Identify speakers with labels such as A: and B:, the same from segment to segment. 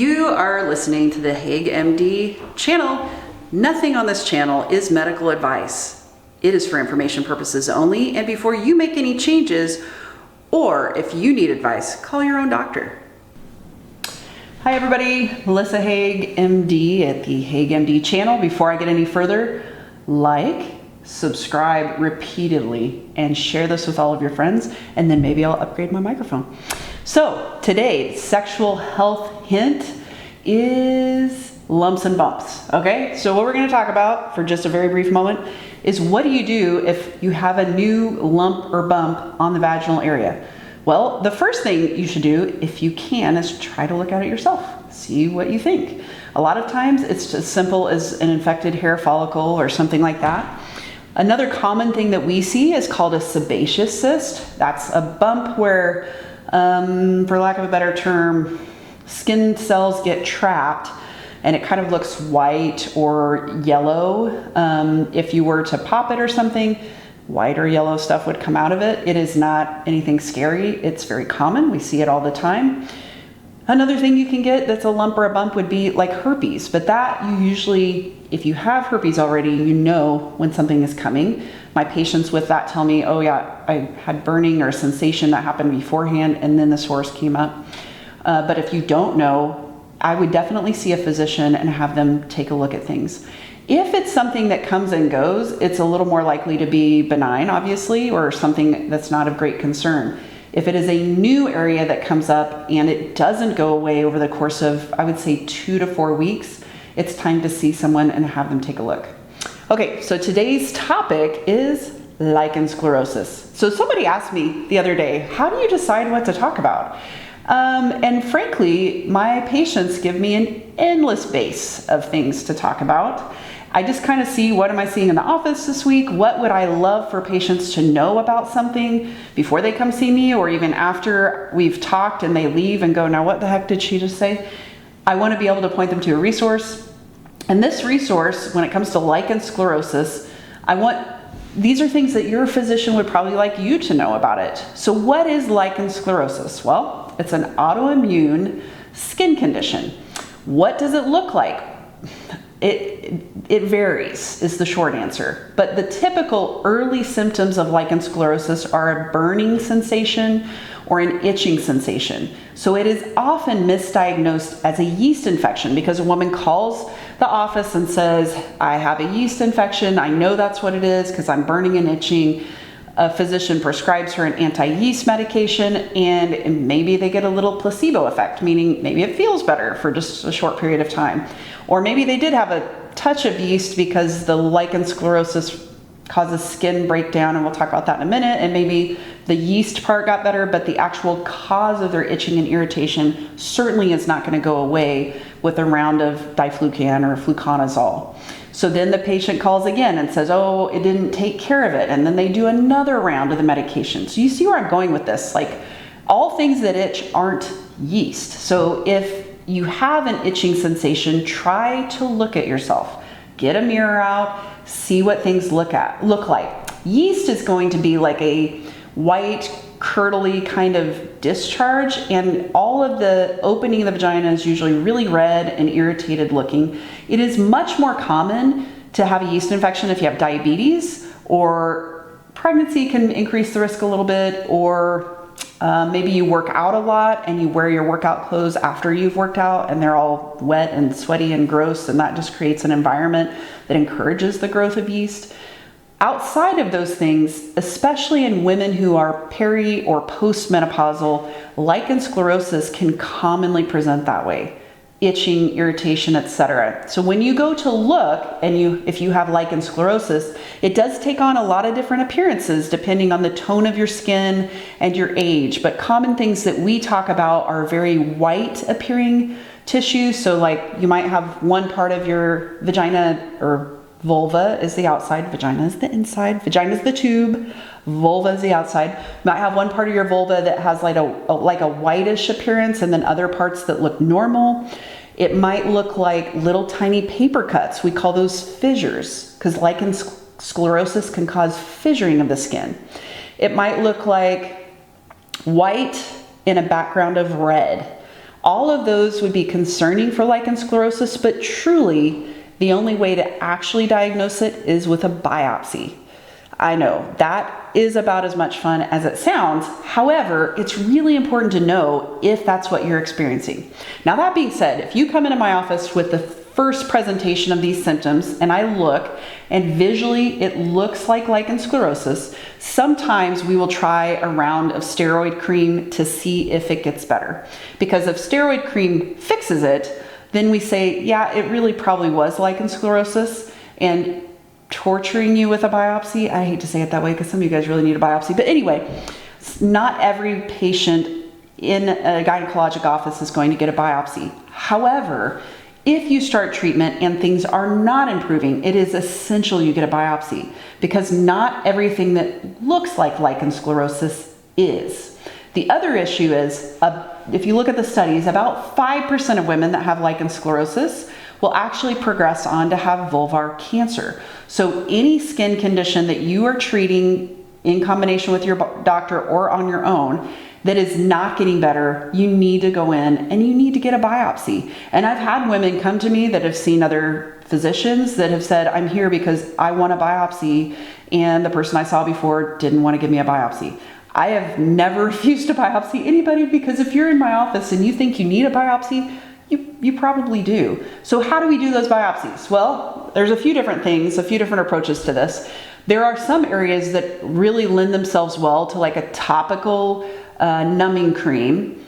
A: You are listening to the Haig MD channel. Nothing on this channel is medical advice. It is for information purposes only, and before you make any changes, or if you need advice, call your own doctor. Hi everybody, Melissa Haig MD at the Haig MD channel. Before I get any further, like, subscribe repeatedly, and share this with all of your friends, and then maybe I'll upgrade my microphone. So today's sexual health hint is lumps and bumps, okay? So what we're gonna talk about for just a very brief moment is what do you do if you have a new lump or bump on the vaginal area? Well, the first thing you should do, if you can, is try to look at it yourself. See what you think. A lot of times it's as simple as an infected hair follicle or something like that. Another common thing that we see is called a sebaceous cyst. That's a bump where, for lack of a better term, skin cells get trapped and it kind of looks white or yellow. If you were to pop it or something, white or yellow stuff would come out of it. It is not anything scary. It's very common. We see it all the time. Another thing you can get that's a lump or a bump would be like herpes, but that you usually, if you have herpes already, you know when something is coming. My patients with that tell me, oh yeah, I had burning or sensation that happened beforehand and then the sores came up. But if you don't know, I would definitely see a physician and have them take a look at things. If it's something that comes and goes, it's a little more likely to be benign, obviously, or something that's not of great concern. If it is a new area that comes up and it doesn't go away over the course of, I would say 2 to 4 weeks, it's time to see someone and have them take a look. Okay, so today's topic is lichen sclerosus. So somebody asked me the other day, how do you decide what to talk about? And frankly, my patients give me an endless base of things to talk about. I just kind of see, what am I seeing in the office this week? What would I love for patients to know about something before they come see me, or even after we've talked and they leave and go, now what the heck did she just say? I want to be able to point them to a resource. And this resource, when it comes to lichen sclerosus, these are things that your physician would probably like you to know about it. So what is lichen sclerosus? Well, it's an autoimmune skin condition. What does it look like? It varies, is the short answer. But the typical early symptoms of lichen sclerosus are a burning sensation or an itching sensation. So it is often misdiagnosed as a yeast infection because a woman calls the office and says, I have a yeast infection. I know that's what it is because I'm burning and itching. A physician prescribes her an anti-yeast medication and maybe they get a little placebo effect, meaning maybe it feels better for just a short period of time. Or maybe they did have a touch of yeast because the lichen sclerosus causes skin breakdown, and we'll talk about that in a minute, and maybe the yeast part got better, but the actual cause of their itching and irritation certainly is not going to go away with a round of diflucan or fluconazole. So then the patient calls again and says, oh, it didn't take care of it, and then they do another round of the medication. So you see where I'm going with this. Like, all things that itch aren't yeast. So if you have an itching sensation, try to look at yourself. Get a mirror out, see what things look like. Yeast is going to be like a white, curdly kind of discharge, and all of the opening of the vagina is usually really red and irritated looking. It is much more common to have a yeast infection if you have diabetes, or pregnancy can increase the risk a little bit, or maybe you work out a lot and you wear your workout clothes after you've worked out and they're all wet and sweaty and gross, and that just creates an environment that encourages the growth of yeast. Outside of those things, especially in women who are peri or postmenopausal, lichen sclerosus can commonly present that way. Itching, irritation, etc. So when you go to look and if you have lichen sclerosus, it does take on a lot of different appearances depending on the tone of your skin and your age. But common things that we talk about are very white appearing tissues. So like you might have one part of your vagina, or vulva is the outside, vagina is the inside, vagina is the tube, vulva is the outside. You might have one part of your vulva that has like a whitish appearance, and then other parts that look normal. It might look like little tiny paper cuts. We call those fissures because lichen sclerosus can cause fissuring of the skin. It might look like white in a background of red, All of those would be concerning for lichen sclerosus, but truly the only way to actually diagnose it is with a biopsy. I know that is about as much fun as it sounds. However, it's really important to know if that's what you're experiencing. Now, that being said, if you come into my office with the first presentation of these symptoms and I look and visually it looks like lichen sclerosus, sometimes we will try a round of steroid cream to see if it gets better. Because if steroid cream fixes it, then we say, yeah, it really probably was lichen sclerosus, and torturing you with a biopsy, I hate to say it that way because some of you guys really need a biopsy, but anyway, not every patient in a gynecologic office is going to get a biopsy. However, if you start treatment and things are not improving, it is essential you get a biopsy, because not everything that looks like lichen sclerosus is. The other issue is, if you look at the studies, about 5% of women that have lichen sclerosus will actually progress on to have vulvar cancer. So any skin condition that you are treating in combination with your doctor or on your own that is not getting better, you need to go in and you need to get a biopsy. And I've had women come to me that have seen other physicians that have said, I'm here because I want a biopsy, and the person I saw before didn't want to give me a biopsy. I have never refused to biopsy anybody, because if you're in my office and you think you need a biopsy, you probably do. So how do we do those biopsies? Well, there's a few different things, a few different approaches to this. There are some areas that really lend themselves well to like a topical numbing cream.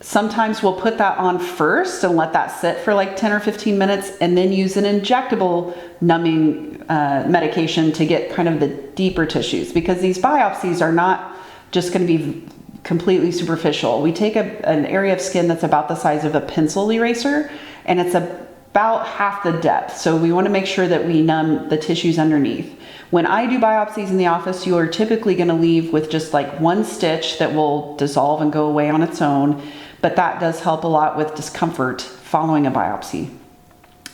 A: Sometimes we'll put that on first and let that sit for like 10 or 15 minutes and then use an injectable numbing medication to get kind of the deeper tissues, because these biopsies are not just going to be completely superficial. We take an area of skin that's about the size of a pencil eraser, and it's about half the depth. So we want to make sure that we numb the tissues underneath. When I do biopsies in the office, you are typically going to leave with just like one stitch that will dissolve and go away on its own, but that does help a lot with discomfort following a biopsy.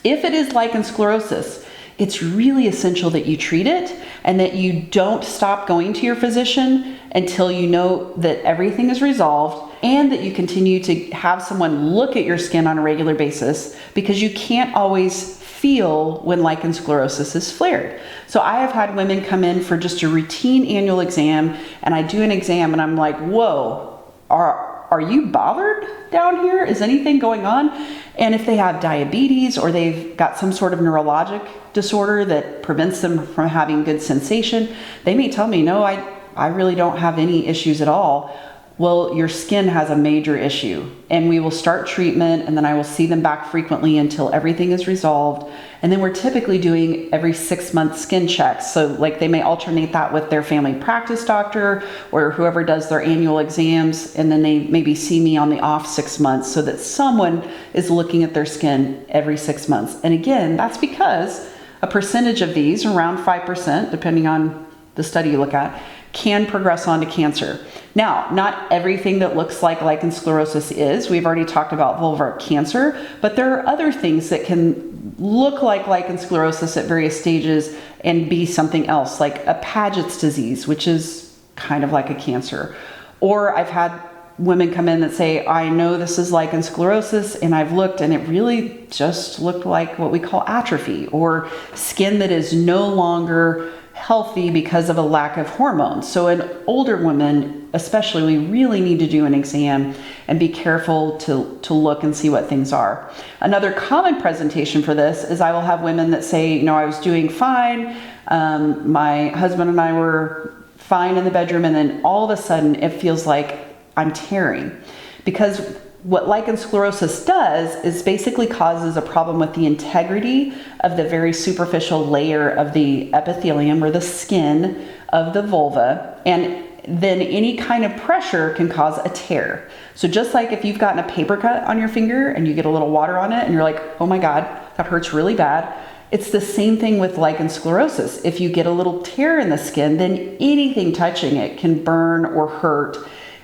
A: If it is lichen sclerosus, it's really essential that you treat it and that you don't stop going to your physician until you know that everything is resolved, and that you continue to have someone look at your skin on a regular basis, because you can't always feel when lichen sclerosus is flared. So I have had women come in for just a routine annual exam, and I do an exam and I'm like, whoa, are you bothered down here? Is anything going on? And if they have diabetes or they've got some sort of neurologic disorder that prevents them from having good sensation, they may tell me, no, I really don't have any issues at all. Well, your skin has a major issue, and we will start treatment, and then I will see them back frequently until everything is resolved. And then we're typically doing every 6-month skin checks. So like they may alternate that with their family practice doctor or whoever does their annual exams, and then they maybe see me on the off 6 months, so that someone is looking at their skin every 6 months. And again, that's because a percentage of these, around 5%, depending on the study you look at, can progress on to cancer. Now, not everything that looks like lichen sclerosus is. We've already talked about vulvar cancer, but there are other things that can look like lichen sclerosus at various stages and be something else, like a Paget's disease, which is kind of like a cancer. Or I've had women come in that say, I know this is lichen sclerosus, and I've looked and it really just looked like what we call atrophy, or skin that is no longer healthy because of a lack of hormones. So in older women, especially, we really need to do an exam and be careful to look and see what things are. Another common presentation for this is I will have women that say, I was doing fine. My husband and I were fine in the bedroom, and then all of a sudden it feels like I'm tearing. Because what lichen sclerosus does is basically causes a problem with the integrity of the very superficial layer of the epithelium, or the skin of the vulva, and then any kind of pressure can cause a tear. So just like if you've gotten a paper cut on your finger and you get a little water on it and you're like, oh my God, that hurts really bad. It's the same thing with lichen sclerosus. If you get a little tear in the skin, then anything touching it can burn or hurt.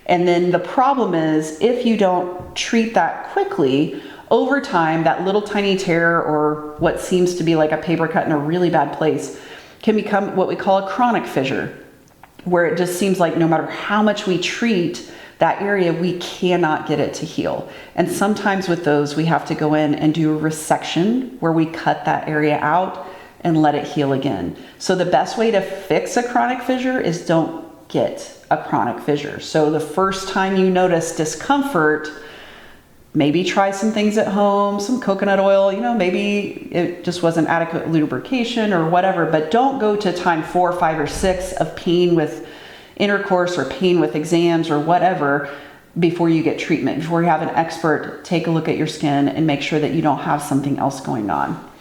A: And then the problem is, if you don't treat that quickly, over time, that little tiny tear, or what seems to be like a paper cut in a really bad place, can become what we call a chronic fissure, where it just seems like no matter how much we treat, that area, we cannot get it to heal. And sometimes with those, we have to go in and do a resection where we cut that area out and let it heal again. So the best way to fix a chronic fissure is don't get a chronic fissure. So the first time you notice discomfort, maybe try some things at home, some coconut oil, maybe it just wasn't adequate lubrication or whatever, but don't go to time 4, 5, or 6 of pain with intercourse or pain with exams or whatever before you get treatment. Before you have an expert take a look at your skin and make sure that you don't have something else going on.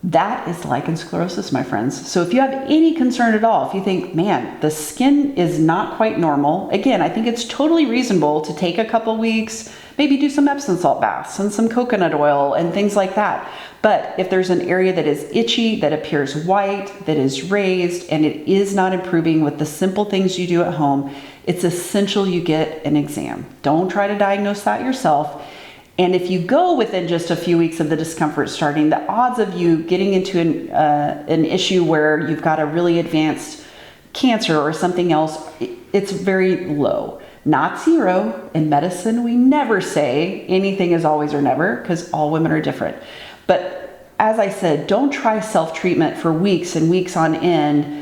A: That is lichen sclerosus, my friends. So if you have any concern at all, if you think, man, the skin is not quite normal, again, I think it's totally reasonable to take a couple weeks, maybe do some Epsom salt baths and some coconut oil and things like that. But if there's an area that is itchy, that appears white, that is raised, and it is not improving with the simple things you do at home, it's essential you get an exam. Don't try to diagnose that yourself. And if you go within just a few weeks of the discomfort starting, the odds of you getting into an issue where you've got a really advanced cancer or something else, it's very low. Not zero. In medicine, we never say anything is always or never, because all women are different. But as I said, don't try self-treatment for weeks and weeks on end.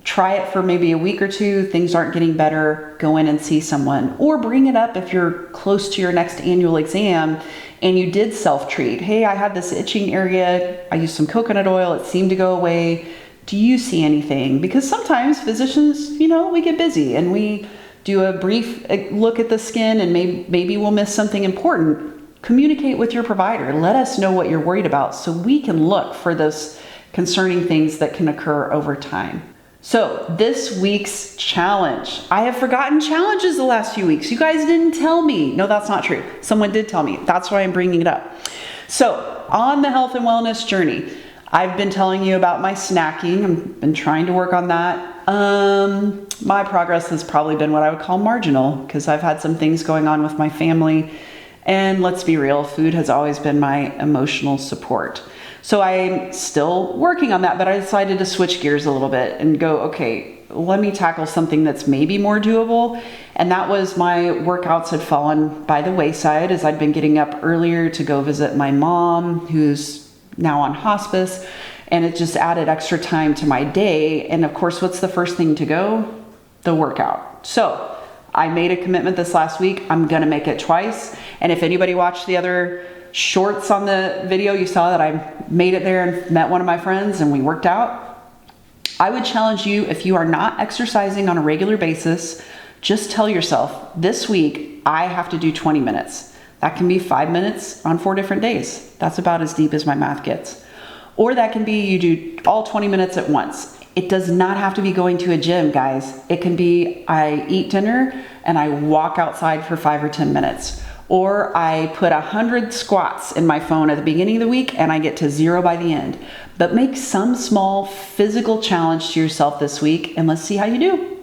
A: Try it for maybe a week or two, things aren't getting better, go in and see someone. Or bring it up if you're close to your next annual exam and you did self-treat. Hey, I had this itching area, I used some coconut oil, it seemed to go away. Do you see anything? Because sometimes physicians, we get busy and we do a brief look at the skin and maybe we'll miss something important. Communicate with your provider. Let us know what you're worried about so we can look for those concerning things that can occur over time. So this week's challenge. I have forgotten challenges the last few weeks. You guys didn't tell me. No, that's not true. Someone did tell me. That's why I'm bringing it up. So on the health and wellness journey, I've been telling you about my snacking. I've been trying to work on that. My progress has probably been what I would call marginal because I've had some things going on with my family. And let's be real, food has always been my emotional support. So I'm still working on that, but I decided to switch gears a little bit and go, okay, let me tackle something that's maybe more doable. And that was my workouts had fallen by the wayside as I'd been getting up earlier to go visit my mom, who's now on hospice. And it just added extra time to my day. And of course, what's the first thing to go? The workout. So I made a commitment this last week. I'm gonna make it twice. And if anybody watched the other shorts on the video, you saw that I made it there and met one of my friends and we worked out. I would challenge you, if you are not exercising on a regular basis, just tell yourself, this week I have to do 20 minutes. That can be 5 minutes on 4 different days. That's about as deep as my math gets. Or that can be you do all 20 minutes at once. It does not have to be going to a gym, guys. It can be I eat dinner and I walk outside for 5 or 10 minutes. Or I put 100 squats in my phone at the beginning of the week and I get to 0 by the end. But make some small physical challenge to yourself this week and let's see how you do.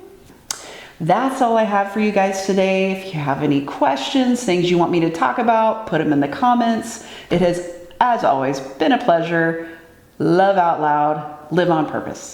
A: That's all I have for you guys today. If you have any questions, things you want me to talk about, put them in the comments. It has, as always, been a pleasure. Love out loud, live on purpose.